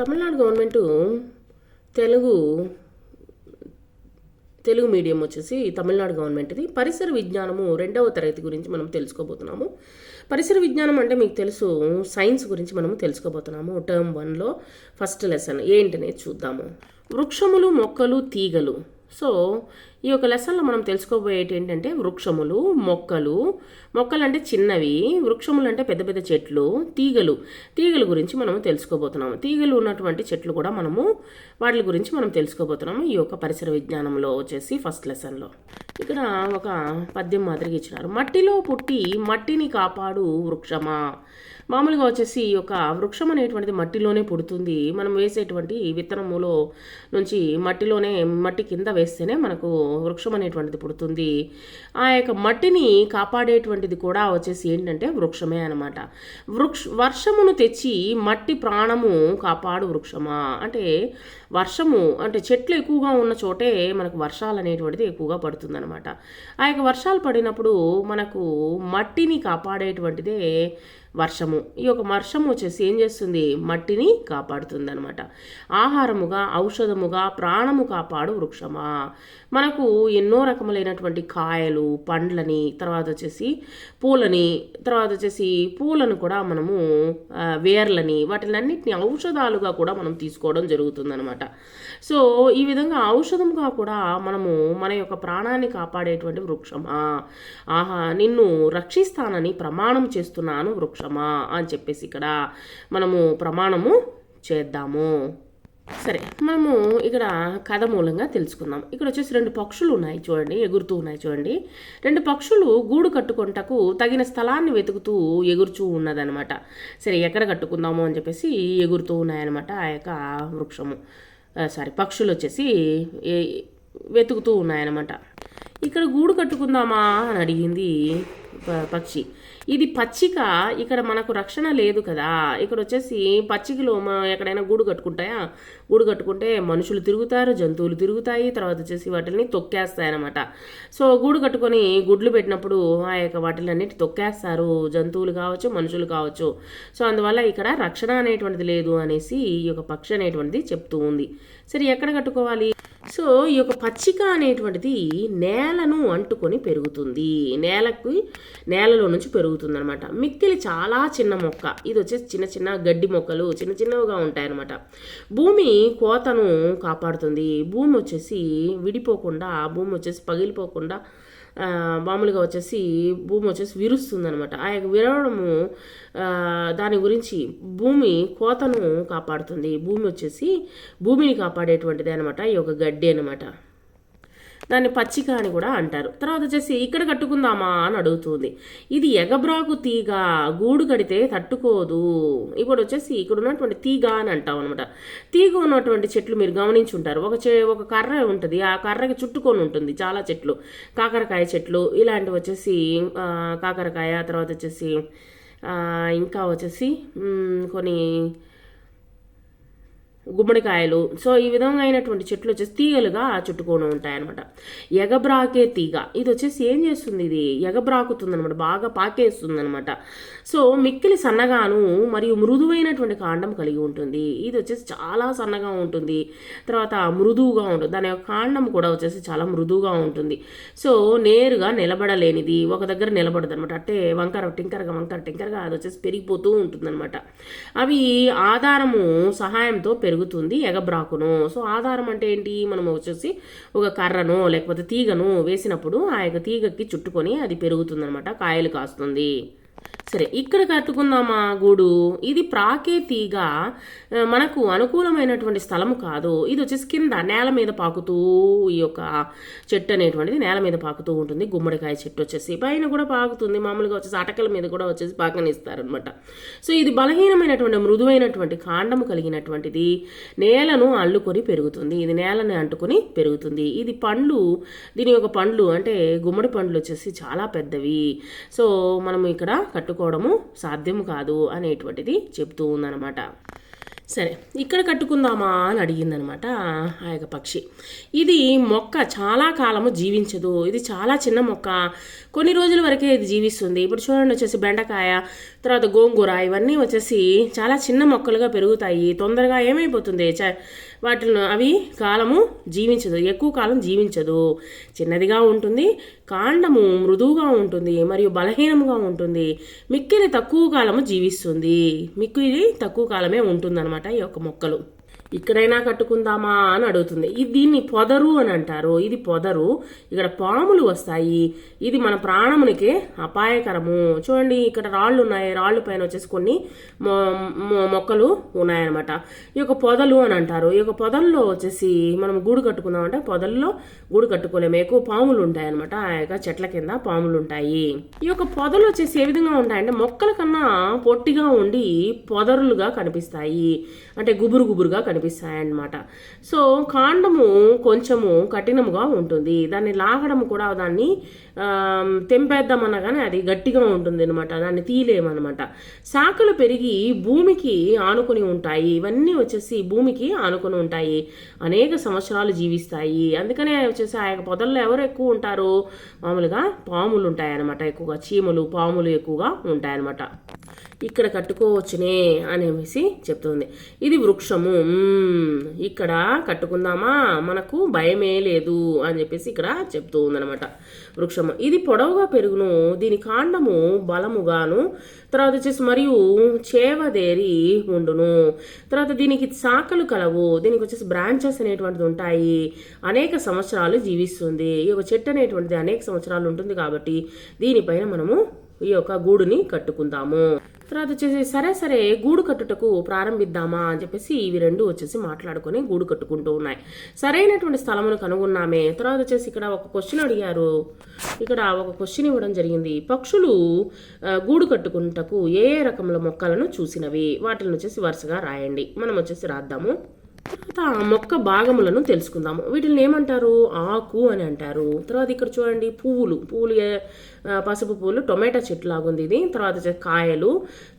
Tamil Nadu government Telugu Telugu medium వచ్చేసి తమిళనాడు గవర్నమెంట్ది. పరిసర విజ్ఞానము 2వ తరగతి గురించి మనం తెలుసుకోబోతున్నాము. పరిసర విజ్ఞానం అంటే మీకు తెలుసు, సైన్స్ గురించి మనము తెలుసుకోబోతున్నాము. టర్మ్ 1లో ఫస్ట్ లెసన్ ఏంటనేది చూద్దాము. వృక్షములు, మొక్కలు, తీగలు. సో ఈ యొక్క లెసన్లో మనం తెలుసుకోబోయేటి ఏంటంటే వృక్షములు, మొక్కలు అంటే చిన్నవి, వృక్షములు అంటే పెద్ద పెద్ద చెట్లు, తీగలు గురించి మనం తెలుసుకోబోతున్నాము. తీగలు ఉన్నటువంటి చెట్లు కూడా వాటి గురించి మనం తెలుసుకోబోతున్నాము ఈ యొక్క పరిసర విజ్ఞానంలో వచ్చేసి ఫస్ట్ లెసన్లో. ఇక్కడ ఒక పద్యం మాదిరిగా ఇచ్చినారు. మట్టిలో పుట్టి మట్టిని కాపాడు వృక్షమా. మామూలుగా వచ్చేసి ఈ యొక్క వృక్షం అనేటువంటిది మట్టిలోనే పుడుతుంది. మనం వేసేటువంటి విత్తనములో నుంచి మట్టి కింద వేస్తేనే మనకు వృక్షం అనేటువంటిది పుడుతుంది. ఆ యొక్క మట్టిని కాపాడేటువంటిది కూడా వచ్చేసి ఏంటంటే వృక్షమే అనమాట. వర్షమును తెచ్చి మట్టి ప్రాణము కాపాడు వృక్షమా అంటే వర్షము అంటే చెట్లు ఎక్కువగా ఉన్న చోటే మనకు వర్షాలు అనేటువంటిది ఎక్కువగా పడుతుంది అనమాట. ఆ యొక్క వర్షాలు పడినప్పుడు మనకు మట్టిని కాపాడేటువంటిదే వర్షము. ఈ యొక్క వర్షము వచ్చేసి ఏం చేస్తుంది, మట్టిని కాపాడుతుంది అనమాట. ఆహారముగా, ఔషధముగా, ప్రాణము కాపాడు వృక్షమా. మనకు ఎన్నో రకములైనటువంటి కాయలు, పండ్లని, తర్వాత వచ్చేసి పూలను కూడా మనము వేర్లని, వాటిలన్నిటిని ఔషధాలుగా కూడా మనం తీసుకోవడం జరుగుతుంది అనమాట. సో ఈ విధంగా ఔషధంగా కూడా మనము మన యొక్క ప్రాణాన్ని కాపాడేటువంటి వృక్షమా. నిన్ను రక్షిస్తానని ప్రమాణం చేస్తున్నాను వృక్షమా అని చెప్పేసి ఇక్కడ మనము ప్రమాణము చేద్దాము. సరే, మనము ఇక్కడ కథ మూలంగా తెలుసుకుందాం. ఇక్కడ వచ్చేసి 2 పక్షులు ఉన్నాయి చూడండి, ఎగురుతూ ఉన్నాయి చూడండి. 2 పక్షులు గూడు కట్టుకొంటకు తగిన స్థలాన్ని వెతుకుతూ ఎగురుచూ ఉన్నదనమాట. సరే, ఎక్కడ కట్టుకుందాము అని చెప్పేసి ఎగురుతూ ఉన్నాయన్నమాట. ఆ యొక్క పక్షులు వచ్చేసి వెతుకుతూ ఉన్నాయన్నమాట. ఇక్కడ గూడు కట్టుకుందామా అని అడిగింది పక్షి. ఇది పచ్చిక, ఇక్కడ మనకు రక్షణ లేదు కదా. ఇక్కడ వచ్చేసి పచ్చికలో ఎక్కడైనా గూడు కట్టుకుంటే మనుషులు తిరుగుతారు, జంతువులు తిరుగుతాయి, తర్వాత వచ్చేసి వాటిని తొక్కేస్తాయన్నమాట. సో గూడు కట్టుకొని గుడ్లు పెట్టినప్పుడు ఆ యొక్క వాటిలన్నిటి తొక్కేస్తారు, జంతువులు కావచ్చు, మనుషులు కావచ్చు. సో అందువల్ల ఇక్కడ రక్షణ అనేటువంటిది లేదు అనేసి ఈ యొక్క పక్షి అనేటువంటిది చెప్తూ ఉంది. సరే, ఎక్కడ కట్టుకోవాలి? సో ఈ యొక్క పచ్చిక అనేటువంటిది నేలను అంటుకొని పెరుగుతుంది, నేలలో నుంచి పెరుగుతుంది అనమాట. మిక్కిలి చాలా చిన్న మొక్క. ఇది వచ్చేసి చిన్న చిన్న గడ్డి మొక్కలు చిన్నవిగా ఉంటాయన్నమాట. భూమి కోతను కాపాడుతుంది. భూమి వచ్చేసి పగిలిపోకుండా మామూలుగా వచ్చేసి భూమి వచ్చేసి విరుస్తుంది అనమాట. ఆ యొక్క విరవడము దాని గురించి భూమి కోతను కాపాడుతుంది. భూమిని కాపాడేటువంటిది అనమాట ఈ యొక్క గడ్డి అనమాట. దాన్ని పచ్చిక అని కూడా అంటారు. తర్వాత వచ్చేసి ఇక్కడ కట్టుకుందామా అని అడుగుతుంది. ఇది ఎగబ్రాకు తీగ, గూడు కడితే తట్టుకోదు. ఇప్పుడు వచ్చేసి ఇక్కడ ఉన్నటువంటి తీగ అని అంటాం అనమాట. తీగ ఉన్నటువంటి చెట్లు మీరు గమనించి ఉంటారు. ఒక కర్ర ఉంటుంది, ఆ కర్రకి చుట్టుకొని ఉంటుంది చాలా చెట్లు, కాకరకాయ చెట్లు ఇలాంటివి వచ్చేసి కాకరకాయ, తర్వాత వచ్చేసి ఇంకా వచ్చేసి కొన్ని గుమ్మడికాయలు. సో ఈ విధంగా అయినటువంటి చెట్లు వచ్చేసి తీగలుగా చుట్టుకొని ఉంటాయన్నమాట. ఎగబ్రాకే తీగ, ఇది వచ్చేసి ఏం చేస్తుంది, ఇది ఎగబ్రాకుతుంది అనమాట, బాగా పాకేస్తుంది అనమాట. సో మిక్కిలి సన్నగాను మరియు మృదువైనటువంటి కాండం కలిగి ఉంటుంది. ఇది వచ్చేసి చాలా సన్నగా ఉంటుంది, తర్వాత మృదువుగా ఉంటుంది. దాని యొక్క కాండం కూడా వచ్చేసి చాలా మృదువుగా ఉంటుంది. సో నేరుగా నిలబడలేనిది, ఒక దగ్గర నిలబడదు అనమాట. అంటే టింకరగా అది వచ్చేసి పెరిగిపోతూ ఉంటుంది అనమాట. అవి ఆధారము సహాయంతో పెరుగుతుంది ఎగబ్రాకును. సో ఆధారం అంటే ఏంటి, మనం వచ్చేసి ఒక కర్రను లేకపోతే తీగను వేసినప్పుడు ఆ యొక్క తీగకి చుట్టుకొని అది పెరుగుతుంది అనమాట, కాయలు కాస్తుంది. సరే, ఇక్కడ కట్టుకుందామా గూడు. ఇది ప్రాకే తీగ, మనకు అనుకూలమైనటువంటి స్థలము కాదు. ఇది వచ్చేసి కింద నేల మీద పాకుతూ, ఈ యొక్క చెట్టు అనేటువంటిది నేల మీద పాకుతూ ఉంటుంది. గుమ్మడికాయ చెట్టు వచ్చేసి పైన కూడా పాకుతుంది, మామూలుగా వచ్చేసి అటకల మీద కూడా వచ్చేసి పాకనిస్తారనమాట. సో ఇది బలహీనమైనటువంటి మృదువైనటువంటి కాండము కలిగినటువంటిది, నేలను అల్లుకొని పెరుగుతుంది. ఇది నేలని అంటుకొని పెరుగుతుంది. ఇది దీని యొక్క పండ్లు అంటే గుమ్మడి పండ్లు వచ్చేసి చాలా పెద్దవి. సో మనం ఇక్కడ కట్టుకోవడము సాధ్యం కాదు అనేటువంటిది చెప్తూ ఉందన్నమాట. సరే, ఇక్కడ కట్టుకుందామా అని అడిగిందనమాట ఆ యొక్క పక్షి. ఇది మొక్క చాలా కాలము జీవించదు, ఇది చాలా చిన్న మొక్క, కొన్ని రోజుల వరకే ఇది జీవిస్తుంది. ఇప్పుడు చూడండి వచ్చేసి బెండకాయ, తర్వాత గోంగూర, ఇవన్నీ వచ్చేసి చాలా చిన్న మొక్కలుగా పెరుగుతాయి, తొందరగా ఏమైపోతుంది వాటిని అవి కాలము జీవించదు, ఎక్కువ కాలం జీవించదు, చిన్నదిగా ఉంటుంది, కాండము మృదువుగా ఉంటుంది మరియు బలహీనంగా ఉంటుంది, మిక్కిలి తక్కువ కాలము జీవిస్తుంది, మిక్కిలి తక్కువ కాలమే ఉంటుందన్నమాట ఈ యొక్క మొక్కలు. ఇక్కడైనా కట్టుకుందామా అని అడుగుతుంది. దీన్ని పొదరు అని అంటారు. ఇది పొదరు, ఇక్కడ పాములు వస్తాయి, ఇది మన ప్రాణమునికే అపాయకరము. చూడండి ఇక్కడ రాళ్ళు ఉన్నాయి, రాళ్ళు పైన వచ్చేసి కొన్ని మొక్కలు ఉన్నాయన్నమాట. ఈ యొక్క పొదలు అని అంటారు. ఈ యొక్క పొదల్లో వచ్చేసి మనం గూడు కట్టుకుందామంటే పొదల్లో గూడు కట్టుకోలేము, ఎక్కువ పాములు ఉంటాయి అనమాట. ఆ యొక్క చెట్ల కింద పాములు ఉంటాయి. ఈ యొక్క పొదలు వచ్చేసి ఏ విధంగా ఉంటాయంటే మొక్కల కన్నా పొట్టిగా ఉండి పొదరులుగా కనిపిస్తాయి, అంటే గుబురు గుబురుగా కనిపిస్తాయి అన్నమాట. సో కాండము కొంచెము కఠినముగా ఉంటుంది, దాన్ని లాగడం కూడా, దాన్ని తెంపేద్దామన్నా కానీ అది గట్టిగా ఉంటుంది అనమాట, దాన్ని తీయలేమన్నమాట. శాఖలు పెరిగి భూమికి ఆనుకొని ఉంటాయి, ఇవన్నీ వచ్చేసి భూమికి ఆనుకొని ఉంటాయి, అనేక సంవత్సరాలు జీవిస్తాయి. అందుకనే వచ్చేసి ఆ యొక్క పొదల్లో ఎవరు ఎక్కువ ఉంటారు, మామూలుగా పాములు ఉంటాయన్నమాట, ఎక్కువగా చీమలు పాములు ఎక్కువగా ఉంటాయన్నమాట. ఇక్కడ కట్టుకోవచ్చునే అనేసి చెప్తుంది. ఇది వృక్షము, ఇక్కడ కట్టుకుందామా, మనకు భయమే లేదు అని చెప్పేసి ఇక్కడ చెప్తూ ఉందన్నమాట. వృక్షము ఇది పొడవుగా పెరుగును, దీని కాండము బలముగాను, తర్వాత వచ్చేసి మరియు చేవదేరి ఉండును, తర్వాత దీనికి శాఖలు కలవు, దీనికి వచ్చేసి బ్రాంచెస్ అనేటువంటిది ఉంటాయి, అనేక సంవత్సరాలు జీవిస్తుంది. ఈ యొక్క చెట్టు అనేటువంటిది అనేక సంవత్సరాలు ఉంటుంది కాబట్టి దీనిపైన మనము ఈ యొక్క గూడుని కట్టుకుందాము. తర్వాత వచ్చేసి సరే గూడు కట్టుటకు ప్రారంభిద్దామా అని చెప్పేసి ఇవి రెండు వచ్చేసి మాట్లాడుకొని గూడు కట్టుకుంటూ ఉన్నాయి. సరైనటువంటి స్థలమును కనుగొన్నామే. తర్వాత వచ్చేసి ఇక్కడ ఒక క్వశ్చన్ అడిగారు, ఇక్కడ ఒక క్వశ్చన్ ఇవ్వడం జరిగింది. పక్షులు గూడు కట్టుకుంటకు ఏ రకముల మొక్కలను చూసినవి, వాటిని వచ్చేసి వరుసగా రాయండి. మనం వచ్చేసి రాద్దాము. తర్వాత మొక్క భాగములను తెలుసుకుందాము. వీటిని ఏమంటారు, ఆకు అని అంటారు. తర్వాత ఇక్కడ చూడండి పువ్వులు, పసుపు పువ్వులు, టొమాటో చెట్టు లాగుంది ఇది. తర్వాత కాయలు,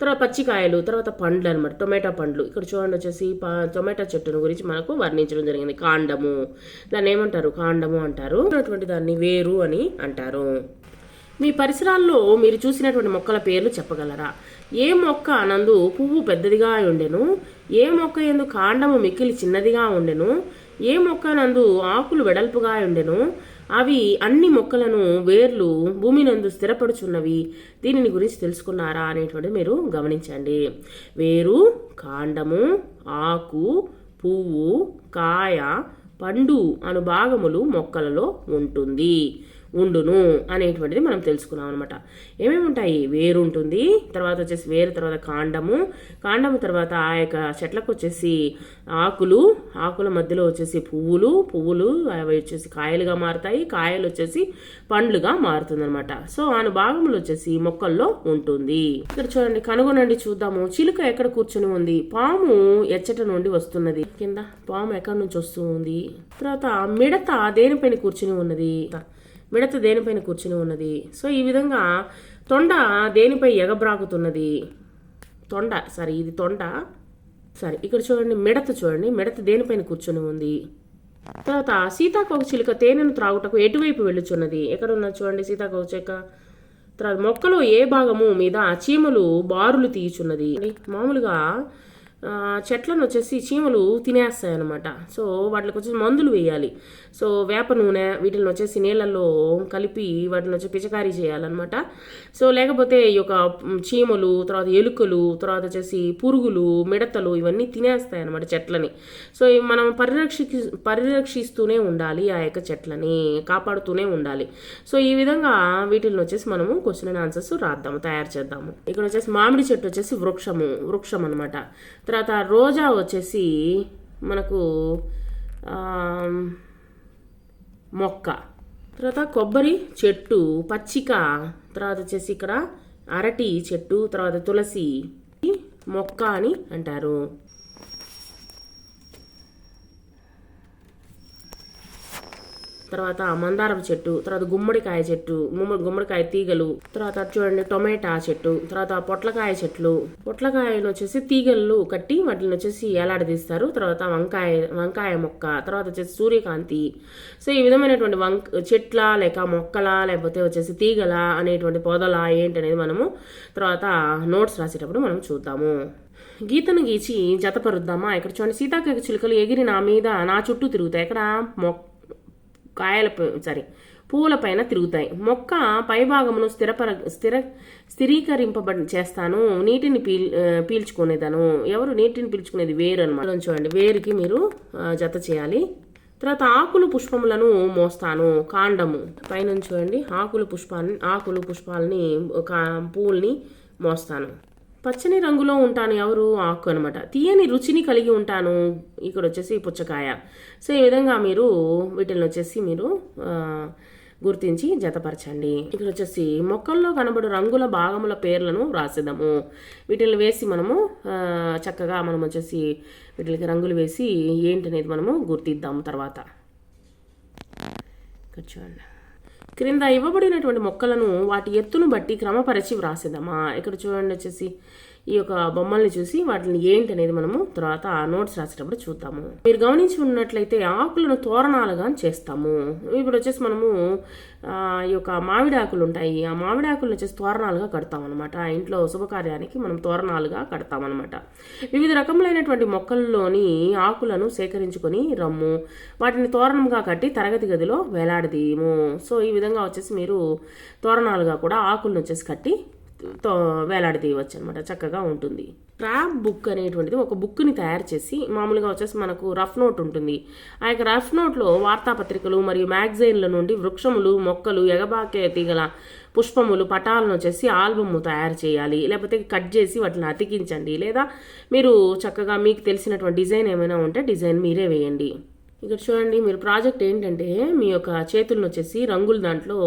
తర్వాత పచ్చికాయలు, తర్వాత పండ్లు అనమాట, టొమాటో పండ్లు. ఇక్కడ చూడండి వచ్చేసి టొమాటో చెట్టును గురించి మనకు వర్ణించడం జరిగింది. కాండము, దాన్ని ఏమంటారు, కాండము అంటారు. అటువంటి దాన్ని వేరు అని అంటారు. మీ పరిసరాల్లో మీరు చూసినటువంటి మొక్కల పేర్లు చెప్పగలరా? ఏ మొక్క నందు పువ్వు పెద్దదిగా ఉండెను, ఏ మొక్క యందు కాండము మిక్కిలి చిన్నదిగా ఉండెను, ఏ మొక్క నందు ఆకులు వెడల్పుగా ఉండెను, అవి అన్ని మొక్కలను వేర్లు భూమి నందు స్థిరపడుచున్నవి, దీనిని గురించి తెలుసుకున్నారా అనేటువంటిది మీరు గమనించండి. వేరు, కాండము, ఆకు, పువ్వు, కాయ, పండు అను భాగములు మొక్కలలో ఉండును అనేటువంటిది మనం తెలుసుకున్నాం అనమాట. ఏమేమి ఉంటాయి, వేరు ఉంటుంది, తర్వాత వచ్చేసి వేరు, తర్వాత కాండము తర్వాత ఆ యొక్క చెట్లకు వచ్చేసి ఆకుల మధ్యలో వచ్చేసి పువ్వులు అవి వచ్చేసి కాయలుగా మారుతాయి, కాయలు వచ్చేసి పండ్లుగా మారుతుంది అనమాట. సో ఆ భాగములు వచ్చేసి మొక్కల్లో ఉంటుంది. ఇక్కడ చూడండి, కనుగొనండి చూద్దాము. చిలుక ఎక్కడ కూర్చొని ఉంది, పాము ఎచ్చట నుండి వస్తున్నది, కింద పాము ఎక్కడి నుంచి వస్తుంది. తర్వాత మిడత దేనిపైన కూర్చుని ఉన్నది, సో ఈ విధంగా తొండ దేనిపై ఎగబ్రాకుతున్నది, ఇది తొండ. ఇక్కడ చూడండి మిడత దేనిపైన కూర్చొని ఉంది. తర్వాత సీతాకోక చిలుక తేనెను త్రాగుటకు ఎటువైపు వెళ్ళుచున్నది, ఎక్కడ ఉన్నది చూడండి సీతాకోక చిలుక. తర్వాత మొక్కలో ఏ భాగము మీద చీమలు బారులు తీయుచున్నది. మామూలుగా చెట్లను వచ్చేసి చీమలు తినేస్తాయి అన్నమాట. సో వాటికి వచ్చేసి మందులు వేయాలి. సో వేప నూనె వీటిని వచ్చేసి నీళ్ళల్లో కలిపి వాటిని వచ్చి పిచకారీ చేయాలన్నమాట. సో లేకపోతే ఈ యొక్క చీమలు, తర్వాత ఎలుకలు, తర్వాత వచ్చేసి పురుగులు, మిడతలు ఇవన్నీ తినేస్తాయి అన్నమాట చెట్లని. సో మనం పరిరక్షిస్తూనే ఉండాలి, ఆ యొక్క చెట్లని కాపాడుతూనే ఉండాలి. సో ఈ విధంగా వీటిని వచ్చేసి మనము క్వశ్చన్ అండ్ ఆన్సర్స్ తయారు చేద్దాము. ఇక్కడ వచ్చేసి మామిడి చెట్టు వచ్చేసి వృక్షం అనమాట. తర్వాత రోజా వచ్చేసి మనకు మొక్క, తర్వాత కొబ్బరి చెట్టు, పచ్చిక, తర్వాత వచ్చేసి ఇక్కడ అరటి చెట్టు, తర్వాత తులసి మొక్క అని అంటారు. తర్వాత మందారపు చెట్టు, తర్వాత గుమ్మడికాయ చెట్టు, గుమ్మడికాయ తీగలు, తర్వాత చూడండి టొమాటా చెట్టు, తర్వాత పొట్లకాయ చెట్లు. పొట్లకాయలు వచ్చేసి తీగలు కట్టి వాటిని వచ్చేసి ఏలాడదీస్తారు. తర్వాత వంకాయ మొక్క, తర్వాత వచ్చేసి సూర్యకాంతి. సో ఈ విధమైనటువంటి చెట్ల లేక మొక్కల లేకపోతే వచ్చేసి తీగల అనేటువంటి పొదల ఏంటనేది మనము తర్వాత నోట్స్ రాసేటప్పుడు మనం చూద్దాము. గీతను గీచి జతపరుద్దామా. ఇక్కడ చూడండి, సీతాకాయ చిలుకలు ఎగిరి నా మీద నా చుట్టూ తిరుగుతాయి. ఇక్కడ పువ్వుల పైన తిరుగుతాయి. మొక్క పైభాగమును స్థిరీకరింపబడి చేస్తాను. నీటిని పీల్చుకునేదాను. ఎవరు నీటిని పీల్చుకునేది? వేరు అనమాట. చూడండి, వేరుకి మీరు జత చేయాలి. తర్వాత ఆకులు పుష్పములను మోస్తాను. కాండము పైన చూడండి, ఆకులు పుష్పాలని పువ్వుల్ని మోస్తాను. పచ్చని రంగులో ఉంటాను. ఎవరు? ఆకు అనమాట. తీయని రుచిని కలిగి ఉంటాను. ఇక్కడ వచ్చేసి పుచ్చకాయ. సో ఈ విధంగా మీరు వీటిని వచ్చేసి మీరు గుర్తించి జతపరచండి. ఇక్కడ వచ్చేసి మొక్కల్లో కనబడు రంగుల భాగముల పేర్లను రాసేద్దాము. వీటిని వేసి మనము చక్కగా మనం వచ్చేసి వీటికి రంగులు వేసి ఏంటనేది మనము గుర్తిద్దాము తర్వాత. ఇక్కడ చూడండి, క్రింద ఇవ్వబడినటువంటి మొక్కలను వాటి ఎత్తును బట్టి క్రమపరిచి వ్రాసేద్దామా. ఇక్కడ చూడండి వచ్చేసి ఈ యొక్క బొమ్మల్ని చూసి వాటిని ఏంటి అనేది మనము తర్వాత నోట్స్ రాసేటప్పుడు చూద్దాము. మీరు గమనించి ఉన్నట్లయితే ఆకులను తోరణాలుగా చేస్తాము. ఇప్పుడు వచ్చేసి మనము ఈ యొక్క మామిడి ఆకులు ఉంటాయి. ఆ మామిడి ఆకులను వచ్చేసి తోరణాలుగా కడతాం అనమాట. ఇంట్లో శుభకార్యానికి మనం తోరణాలుగా కడతాం అనమాట. వివిధ రకములైనటువంటి మొక్కల్లోని ఆకులను సేకరించుకొని రమ్ము, వాటిని తోరణంగా కట్టి తరగతి గదిలో వేలాడదీయము. సో ఈ విధంగా వచ్చేసి మీరు తోరణాలుగా కూడా ఆకులను వచ్చేసి కట్టి వేలాడదీయవచ్చు అనమాట. చక్కగా ఉంటుంది. స్క్రాప్ బుక్ అనేటువంటిది ఒక బుక్ని తయారు చేసి మామూలుగా వచ్చేసి మనకు రఫ్ నోట్ ఉంటుంది. ఆ యొక్క రఫ్ నోట్లో వార్తాపత్రికలు మరియు మ్యాగజైన్ల నుండి వృక్షములు, మొక్కలు, ఎగబాకే తీగల పుష్పములు, పటాలను వచ్చేసి ఆల్బమ్ తయారు చేయాలి. లేకపోతే కట్ చేసి వాటిని అతికించండి. లేదా మీరు చక్కగా మీకు తెలిసినటువంటి డిజైన్ ఏమైనా ఉంటే డిజైన్ మీరే వేయండి. ఇక్కడ చూడండి, మీరు ప్రాజెక్ట్ ఏంటంటే మీ యొక్క చేతులను వచ్చేసి రంగులు దాంట్లో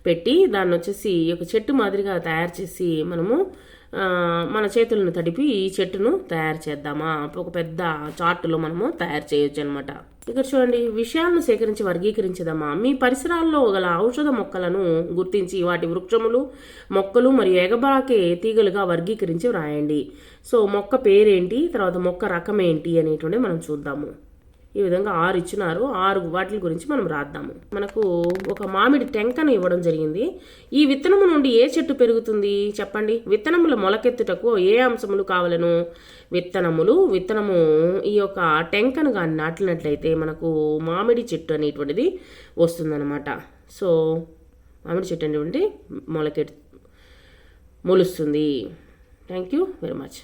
పెట్టి దాన్ని వచ్చేసి ఈ యొక్క చెట్టు మాదిరిగా తయారు చేసి మనము మన చేతులను తడిపి ఈ చెట్టును తయారు చేద్దామా. ఒక పెద్ద చార్టులో మనము తయారు చేయొచ్చు అనమాట. ఇక్కడ చూడండి, విషయాలను సేకరించి వర్గీకరించదమ్మా. మీ పరిసరాల్లో గల ఔషధ మొక్కలను గుర్తించి వాటి వృక్షములు, మొక్కలు మరియు ఎగబాకే తీగలుగా వర్గీకరించి వ్రాయండి. సో మొక్క పేరేంటి, తర్వాత మొక్క రకం ఏంటి అనేటువంటి మనం చూద్దాము. ఈ విధంగా 6 ఇచ్చినారు. 6 వాటి గురించి మనం రాద్దాము. మనకు ఒక మామిడి టెంకను ఇవ్వడం జరిగింది. ఈ విత్తనము నుండి ఏ చెట్టు పెరుగుతుంది చెప్పండి. విత్తనముల మొలకెత్తుటకు ఏ అంశములు కావాలను? విత్తనము ఈ యొక్క టెంకను కానీ నాటినట్లయితే మనకు మామిడి చెట్టు అనేటువంటిది వస్తుందన్నమాట. సో మామిడి చెట్టు అనేటువంటి మొలుస్తుంది. Thank you very much.